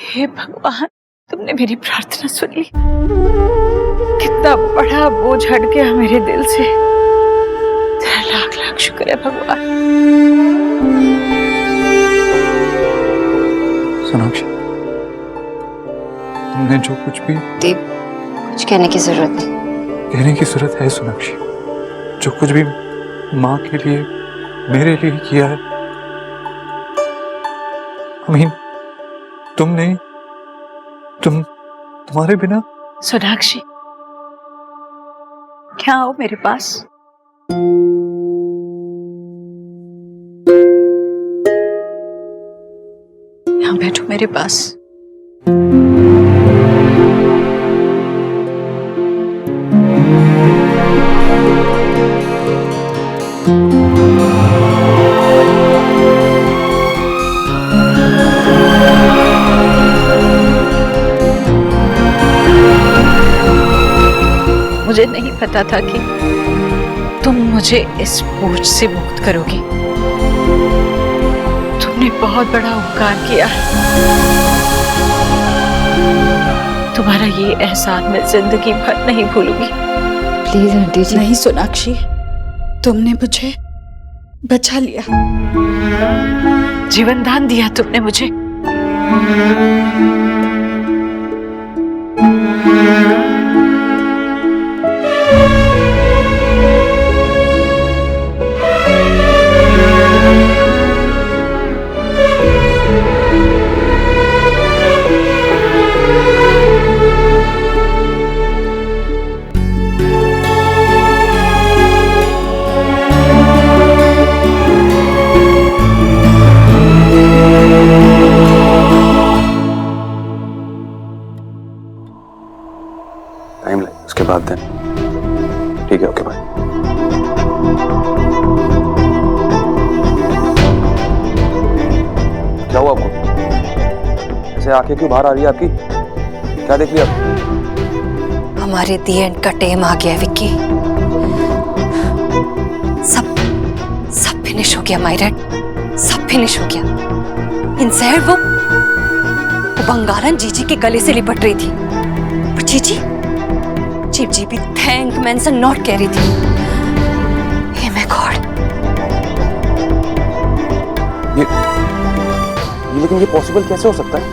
हे भगवान, तुमने मेरी प्रार्थना सुन ली। कितना बड़ा बोझ हट गया मेरे दिल से। तेरा लाख लाख शुक्र है भगवान। सोनाक्षी, तुमने जो कुछ भी देव, कुछ कहने की जरूरत नहीं। कहने की जरूरत है सोनाक्षी। जो कुछ भी माँ के लिए, मेरे लिए किया है, तुम नहीं, तुम्हारे बिना। सोनाक्षी, क्या आओ मेरे पास? यहाँ बैठो मेरे पास। मुझे नहीं पता था कि तुम मुझे इस बोझ से मुक्त करोगी। तुमने बहुत बड़ा उपकार किया है। तुम्हारा ये एहसान मैं जिंदगी भर नहीं भूलूंगी। प्लीज आंटी जी। नहीं सोनाक्षी, तुमने मुझे बचा लिया। जीवन दान दिया तुमने मुझे। टाइम लगे, उसके बाद दें। ठीक है, ओके बाय। क्या हुआ आपको? ऐसे आंखें क्यों बाहर आ रही है आपकी? क्या देख लिया? हमारे दी एंड का टाइम आ गया है विक्की। सब फिनिश हो गया मायरन, सब फिनिश हो गया। इंसैर वो बंगारन जीजी के गले से लिपट रही थी और जीजी भी थैंक मेंशन नॉट कह रही थी। Hey my God. लेकिन ये पॉसिबल कैसे हो सकता है?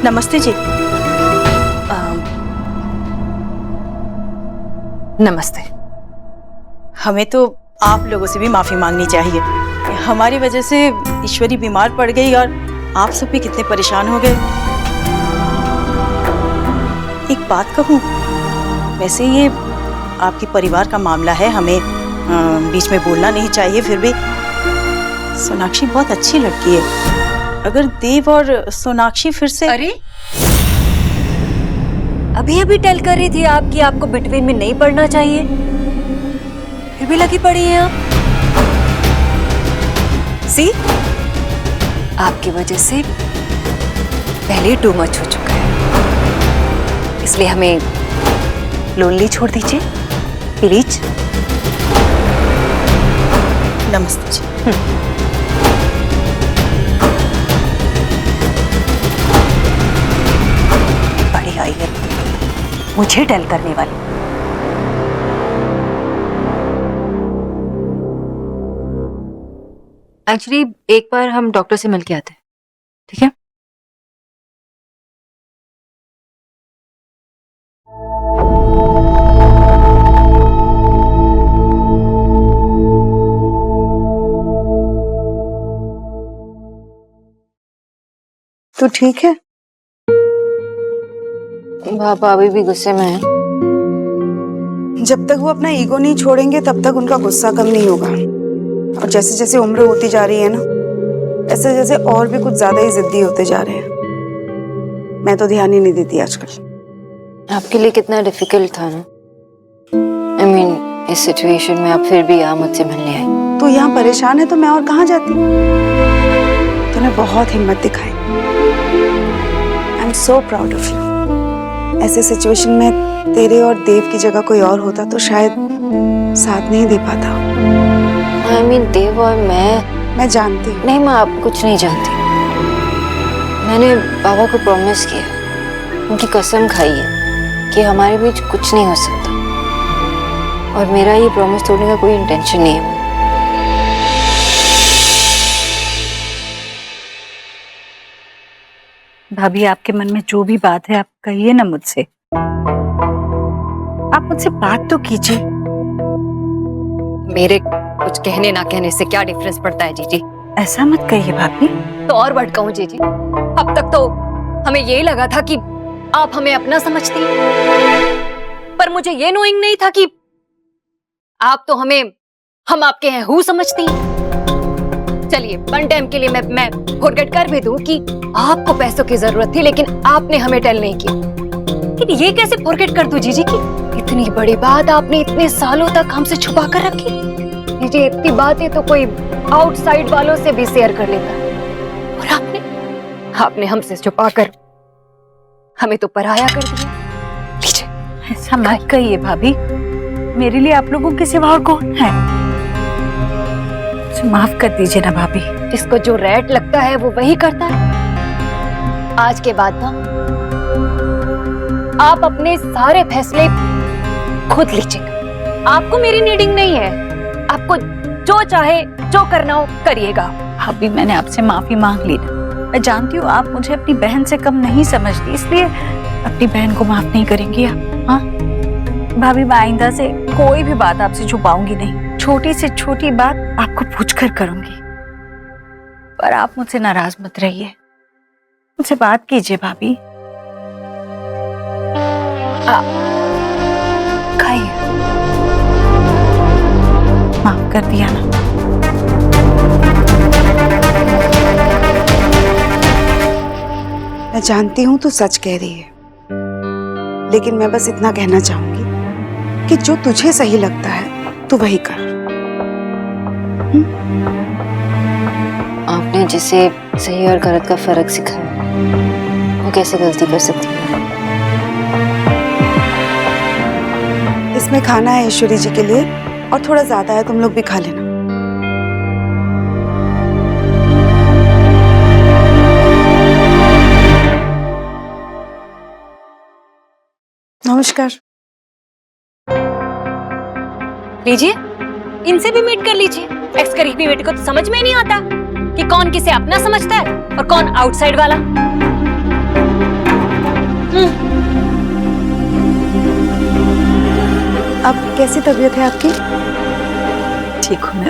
नमस्ते जी। नमस्ते। हमें तो आप लोगों से भी माफी मांगनी चाहिए। हमारी वजह से ईश्वरी बीमार पड़ गई और आप सब भी कितने परेशान हो गए। एक बात कहूँ, वैसे ये आपके परिवार का मामला है, हमें बीच में बोलना नहीं चाहिए, फिर भी सोनाक्षी बहुत अच्छी लड़की है। अगर देव और सोनाक्षी फिर से। अरे अभी टेल कर रही थी आपकी आपको बिटवीन में नहीं पढ़ना चाहिए, फिर भी लगी पड़ी हैं आप। सी, आपकी वजह से पहले टू मच हो चुका है, इसलिए हमें लोनली छोड़ दीजिए प्लीज। नमस्ते जी। बड़ी आई है मुझे टेल करने वाली। एक्चुअली एक बार हम डॉक्टर से मिल के आते हैं, ठीक है? तो ठीक है। पापा अभी भी गुस्से में है। जब तक वो अपना ईगो नहीं छोड़ेंगे तब तक उनका गुस्सा कम नहीं होगा। और जैसे जैसे उम्र होती जा रही है ना, ऐसे जैसे और भी कुछ ज्यादा ही जिद्दी होते जा रहे हैं। मैं तो ध्यान ही नहीं देती आजकल। आपके लिए कितना डिफिकल्ट था ना। I mean, इस सिचुएशन में आप फिर भी यहाँ मुझसे मिलने आए। तो यहाँ परेशान है तो मैं और कहाँ जाती। तूने बहुत हिम्मत दिखाई। I am so proud of you. ऐसे सिचुएशन में तेरे और देव की जगह कोई और होता तो शायद साथ नहीं दे पाता। I mean, देव और मैं जानती हूँ। नहीं, मैं आप कुछ नहीं जानती। मैंने बाबा को प्रॉमिस किया, उनकी कसम खाई है कि हमारे बीच कुछ नहीं हो सकता, और मेरा ये प्रॉमिस तोड़ने का कोई इंटेंशन नहीं है। भाभी, आपके मन में जो भी बात है आप कहिए ना मुझसे। आप मुझसे बात तो कीजिए। मेरे कुछ कहने ना कहने से क्या डिफरेंस पड़ता है जीजी? ऐसा मत कहिए भाभी। तो और बढ़ कहूं जीजी, अब तक तो हमें यही लगा था कि आप हमें अपना समझती हैं, पर मुझे ये नोइंग नहीं था कि आप तो हम आपके हैं हु समझती हैं। चलिए वन टाइम के लिए मैं फॉरगेट कर भी दूं कि आपको पैसों की जरूरत थी, लेकिन आपने हमें टेल नहीं किया। लेकिन ये कैसे फॉरगेट कर दूं जीजी कि इतनी बड़ी बात आपने इतने सालों तक हमसे छुपा कर रखी? जीजी, इतनी बातें तो कोई आउटसाइड वालों से भी शेयर कर लेता, और आपने हमसे छुपा कर हमें तो पराया कर दिया। लीजिए। ऐसा मत कहिए भाभी, मेरे लिए आप लोगों के सिवा और कौन है? माफ कर दीजिए ना भाभी। जिसको जो रेट लगता है वो वही करता है। आज के बाद ना आप अपने सारे फैसले खुद लीजिएगा। आपको मेरी नीडिंग नहीं है, आपको जो चाहे जो करना हो करिएगा। भाभी, मैंने आपसे माफी मांग ली ना। मैं जानती हूँ आप मुझे अपनी बहन से कम नहीं समझती, इसलिए अपनी बहन को माफ नहीं करेंगी आप? हाँ भाभी, मैं आइंदा से कोई भी बात आपसे छुपाऊंगी नहीं। छोटी से छोटी बात आपको पूछकर करूंगी, पर आप मुझसे नाराज मत रहिए। मुझसे बात कीजिए भाभी। खाइए। माफ कर दिया ना? मैं जानती हूँ तू सच कह रही है, लेकिन मैं बस इतना कहना चाहूंगी कि जो तुझे सही लगता है तू वही कर। आपने जिसे सही और गलत का फर्क सिखाया, वो कैसे गलती कर सकती है? इसमें खाना है ईश्वरी जी के लिए, और थोड़ा ज्यादा है, तुम लोग भी खा लेना। नमस्कार। लीजिए, इनसे भी मीट कर लीजिए। एक्स करीबी बेटे को तो समझ में ही नहीं आता कि कौन किसे अपना समझता है और कौन आउटसाइड वाला। अब कैसी तबीयत है आपकी? ठीक हूँ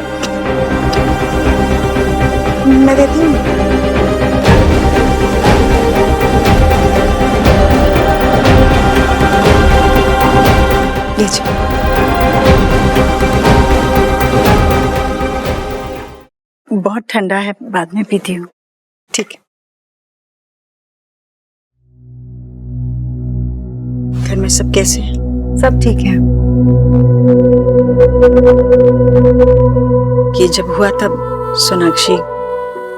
मैं देती हूँ। लीजिए। बहुत ठंडा है, बाद में पीती हूँ। ठीक है। घर में सब कैसे हैं? सब ठीक है। ये जब हुआ तब सोनाक्षी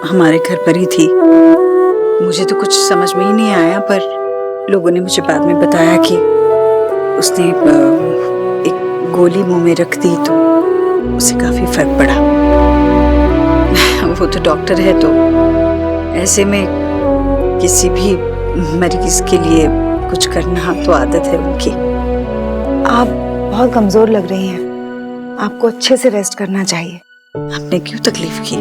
हमारे घर पर ही थी। मुझे तो कुछ समझ में ही नहीं आया, पर लोगों ने मुझे बाद में बताया कि उसने एक गोली मुंह में रख दी तो उसे काफी फर्क पड़ा। वो तो डॉक्टर है, तो ऐसे में किसी भी मरीज के लिए कुछ करना तो आदत है उनकी। आप बहुत कमजोर लग रही हैं, आपको अच्छे से रेस्ट करना चाहिए। आपने क्यों तकलीफ की?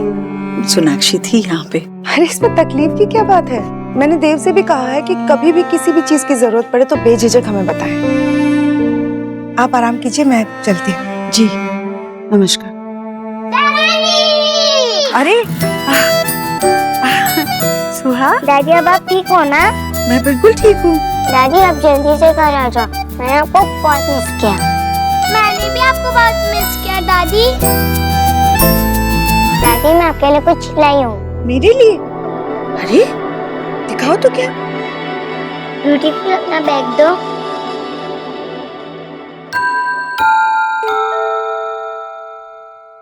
सोनाक्षी थी यहाँ पे। अरे इसमें तकलीफ की क्या बात है? मैंने देव से भी कहा है कि कभी भी किसी भी चीज की जरूरत पड़े तो बेझिझक हमें बताएं। आप आराम कीजिए, मैं चलती हूँ। जी नमस्कार। अरे सुहा, दादी अब आप ठीक हो ना? मैं बिल्कुल ठीक हूँ। दादी आप जल्दी से घर आ जाओ, मैंने आपको बहुत मिस किया। मैंने भी आपको बहुत मिस किया दादी। दादी मैं आपके लिए कुछ लाई हूँ। मेरे लिए? अरे दिखाओ तो क्या। ब्यूटीफुल, अपना बैग दो।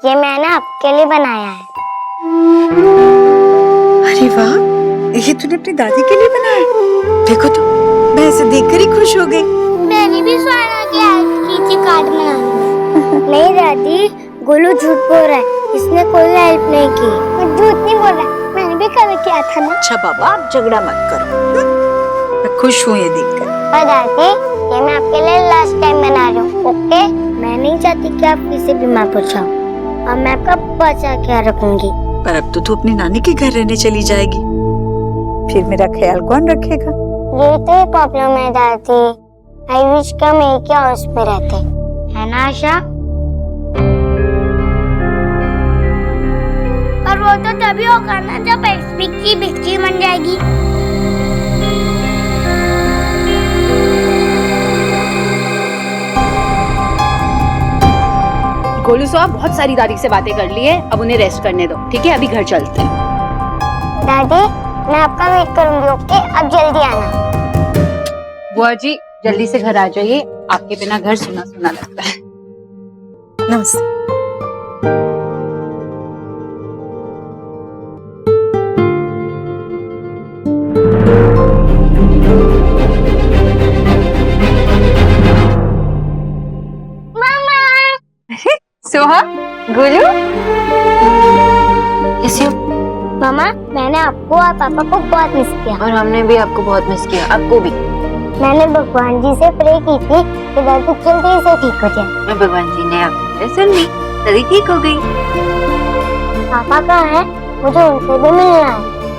ये मैंने आपके लिए बनाया है। अरे वाह, ये तूने अपनी दादी के लिए बनाया? देखो तो, मैं इसे देखकर ही खुश हो गई। मैंने भी स्वर्ण की हेल्प की थी कार्ड बनाने। नहीं दादी, गोलू झूठ बोल रहा है, इसने कोई हेल्प नहीं की। वो झूठ नहीं बोल रहा, मैंने भी कभी किया था ना। अच्छा बाबा, आप झगड़ा मत करो। मैं खुश हूँ ये देखकर। पर दादी, ये मैं आपके लिए लास्ट टाइम बना रही हूँ, ओके? मैं नहीं चाहती कि आप फिर से बीमार पड़ जाओ, और मैं आपका बचा के रखूंगी। पर अब तो तू अपनी नानी के घर रहने चली जाएगी, फिर मेरा ख्याल कौन रखेगा? ये तो प्रॉब्लम है दादी। आई विश कि हम एक ही हाउस में रहते, है ना आशा? पर वो तो तभी होगा ना जब एक्सपी की बिक्री बन जाएगी। गोलू साहब बहुत सारी दादी से बातें कर ली है, अब उन्हें रेस्ट करने दो, ठीक है? अभी घर चलते हैं। दादी, मैं आपका वेट करूंगी, ओके? अब जल्दी आना। बुआ जी जल्दी से घर आ जाइए, आपके बिना घर सुना सुना लगता है। नमस्ते। सोहा, गोलू, कैसे हो? मामा, मैंने आपको और पापा को बहुत मिस किया। और हमने भी आपको बहुत मिस किया, आपको भी। मैंने भगवान जी से प्रे की थी कि दादी जल्दी से ठीक हो जाए। और भगवान जी ने आपकी सुन ली, दादी ठीक हो गई। पापा कहाँ है? मुझे उनसे भी मिलना है।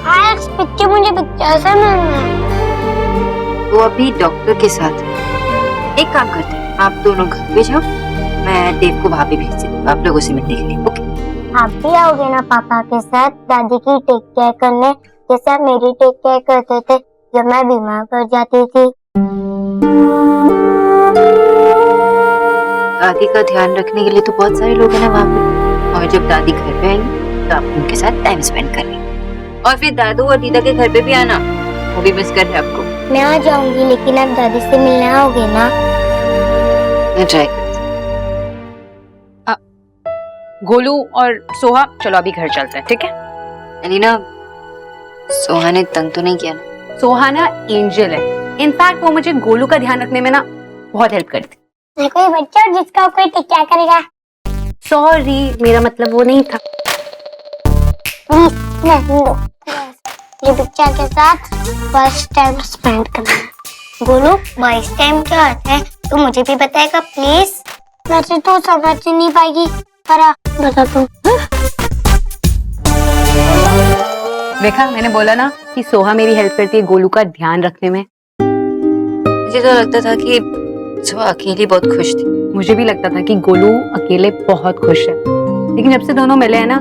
हाँ, पिक्चर मुझे पिक्चर से मिलना है। वो अभी डॉक्टर के साथ है। एक काम करते हैं, आप दोनों घर पे जाओ, मैं देव को वहाँ पे भेज देती हूँ, आप लोगों से मिलने के लिए, ओके? आप भी आओगे ना पापा के साथ दादी की टेक केयर करने, जैसे आप मेरी टेक केयर करते थे जब मैं बीमार पड़ जाती थी? दादी का ध्यान रखने के लिए तो बहुत सारे लोग हैं ना वहाँ पे, और जब दादी घर पे आएंगी तो आप उनके साथ टाइम स्पेंड करेंगे। और फिर दादू और दीदा के घर पे भी आना, वो भी मिस कर रहे हैं आपको। मैं आ जाऊंगी, लेकिन आप दादी से मिलने आओगे ना? मैं ट्राई करती हूँ। गोलू और सोहा चलो अभी घर चलते हैं, ठीक है? अलीना, सोहा ने तंग तो नहीं किया ना? सोहा ना एंजल है, इनफैक्ट वो मुझे गोलू का ध्यान रखने में ना बहुत हेल्प करती। मैं कोई बच्चा जिसका कोई टेक केयर करेगा। सॉरी, मेरा मतलब वो नहीं था। प्लीज नहीं दो, ये बच्चा के साथ फर्स्ट टाइम स्पेंड करना है। गोलू, फर्स्ट टाइम क्या होता है तू मुझे भी बताएगा प्लीज? वैसे तो समझ नहीं पाएगी, पर बता तू। देखा, मैंने बोला ना कि सोहा मेरी हेल्प करती है गोलू का ध्यान रखने में। मुझे तो लगता था कि सोहा अकेली बहुत खुश थी। मुझे भी लगता था कि गोलू अकेले बहुत खुश है, लेकिन जब से दोनों मिले हैं ना,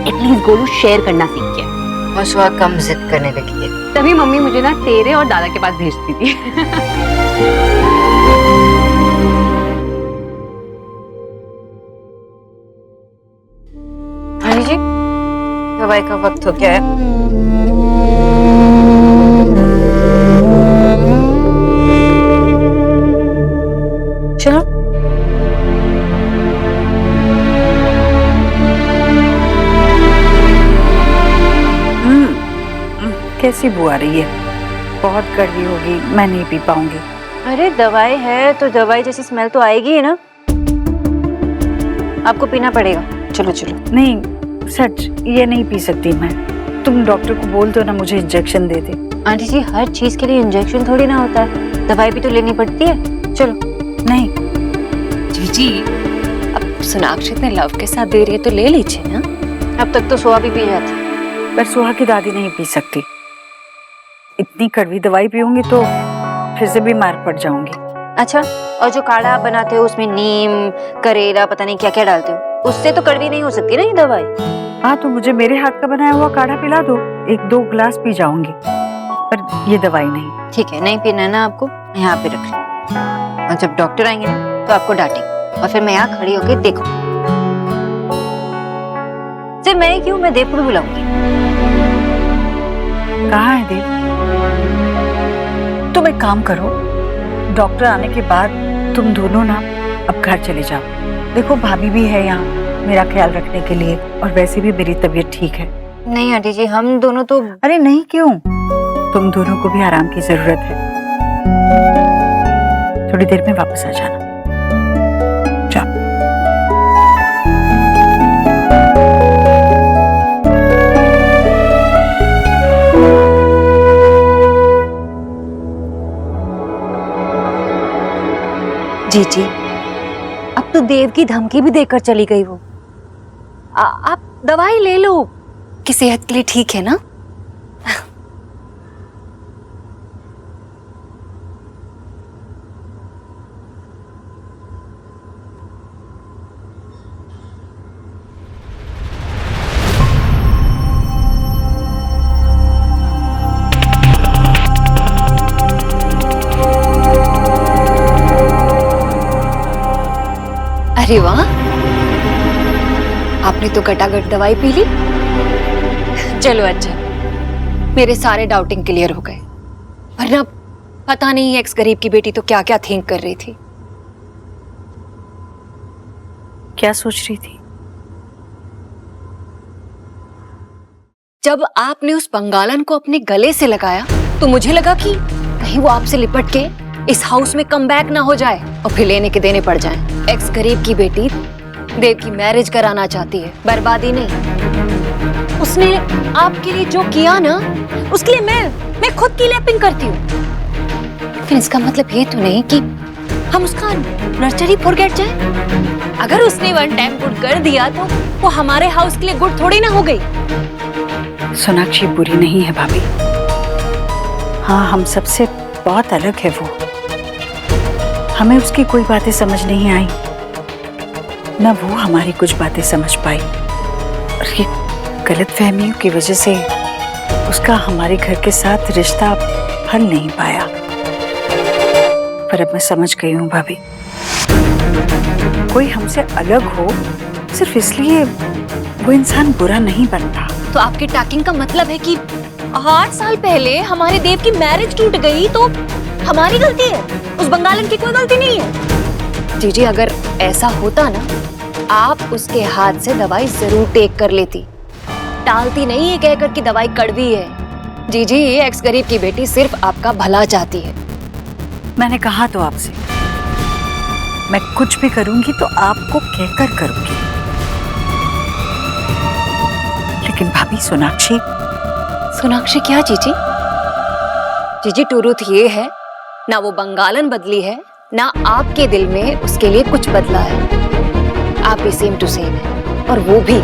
एटलीस्ट गोलू शेयर करना सीख गया। और सोहा कम जिद करने लगी है। तभी मम्मी मुझे ना तेरे और दादा के पास भेजती थी। हाँ जी, दवाई का वक्त हो गया है। चलो। कैसी बू आ रही है? बहुत कड़वी होगी, मैं नहीं पी पाऊंगी। अरे दवाई है तो दवाई जैसी स्मेल तो आएगी ही ना, आपको पीना पड़ेगा। चलो चलो। नहीं सच, ये नहीं पी सकती मैं। तुम डॉक्टर को बोल दो ना, मुझे इंजेक्शन दे दे। आंटी जी, हर चीज के लिए इंजेक्शन थोड़ी ना होता है, दवाई भी तो लेनी पड़ती है। चलो। नहीं जीजी, अब सोनाक्षी इतने लव के साथ दे रही है तो ले लीजिए ना। अब तक तो सोहा भी पी जाती। पर सोहा की दादी नहीं पी सकती, इतनी कड़वी दवाई पीऊंगी तो फिर से बीमार पड़ जाऊंगी। अच्छा, और जो काढ़ा आप बनाते हो उसमें नीम, करेला, पता नहीं क्या क्या डालते हो, उससे तो कड़वी नहीं हो सकती ना ये दवाई। हाँ, तो मुझे मेरे हाथ का बनाया हुआ काढ़ा पिला दो, 1-2 गिलास पी जाऊंगी, पर ये दवाई नहीं। ठीक है, नहीं पीना है ना आपको, यहाँ पे रख लो, और जब डॉक्टर आएंगे ना तो आपको डांटेंगे, और फिर मैं यहाँ खड़ी होकर देखो। सिर्फ मैं ही क्यों, मैं देव को भी बुलाऊंगी। कहाँ है देव? तुम एक काम करो, डॉक्टर आने के बाद तुम दोनों ना अब घर चले जाओ। देखो भाभी भी है यहाँ मेरा ख्याल रखने के लिए, और वैसे भी मेरी तबीयत ठीक है। नहीं आंटी जी, हम दोनों तो। अरे नहीं क्यों, तुम दोनों को भी आराम की जरूरत है। थोड़ी देर में वापस आ जाना। जाओ। जीजी, अब तो देव की धमकी भी देकर चली गई वो। आप दवाई ले लो, कि सेहत के लिए ठीक है ना। अरे वाह, आपने तो गटागट दवाई पी ली। चलो अच्छा, मेरे सारे डाउटिंग क्लियर हो गए। वरना पता नहीं एक्स गरीब की बेटी तो क्या क्या थिंक कर रही थी। क्या सोच रही थी? जब आपने उस बंगालन को अपने गले से लगाया तो मुझे लगा कि कहीं वो आपसे लिपट के इस हाउस में कम बैक ना हो जाए और फिर लेने के देने पड़ जाएं। एक्स गरीब की बेटी देव की मैरिज कराना चाहती है, बर्बादी नहीं। उसने आपके लिए जो किया ना, उसके लिए मैं खुद की लैपिंग करती हूँ। लेकिन इसका मतलब ये तो नहीं कि हम उसका नर्सरी फॉरगेट जाएं। अगर उसने वन टाइम गुड कर दिया तो वो हमारे हाउस के लिए गुड थोड़ी ना हो गई। सोनाक्षी बुरी नहीं है भाभी। हाँ, हम सबसे बहुत अलग है वो। हमें उसकी कोई बातें समझ नहीं आई, न वो हमारी कुछ बातें समझ पाई। और ये गलतफहमियों की वजह से उसका हमारे घर के साथ रिश्ता फल नहीं पाया। पर अब मैं समझ गई हूँ भाभी, कोई हमसे अलग हो सिर्फ इसलिए वो इंसान बुरा नहीं बनता। तो आपके टैकिंग का मतलब है कि 8 साल पहले हमारे देव की मैरिज टूट गई तो हमारी गलती है, उस बंगालन की कोई गलती नहीं है। जीजी, अगर ऐसा होता ना, आप उसके हाथ से दवाई जरूर टेक कर लेती, टालती नहीं है कहकर कि दवाई कड़वी है। जीजी, ये एक्स गरीब की बेटी सिर्फ आपका भला चाहती है। मैंने कहा तो आपसे, मैं कुछ भी करूंगी तो आपको कहकर करूंगी। लेकिन भाभी, सोनाक्षी क्या जीजी? जीजी, ट्रूथ ये है, ना वो बंगालन बदली है, ना आपके दिल में उसके लिए कुछ बदला है। आप भी सेम टू सेम है, और वो भी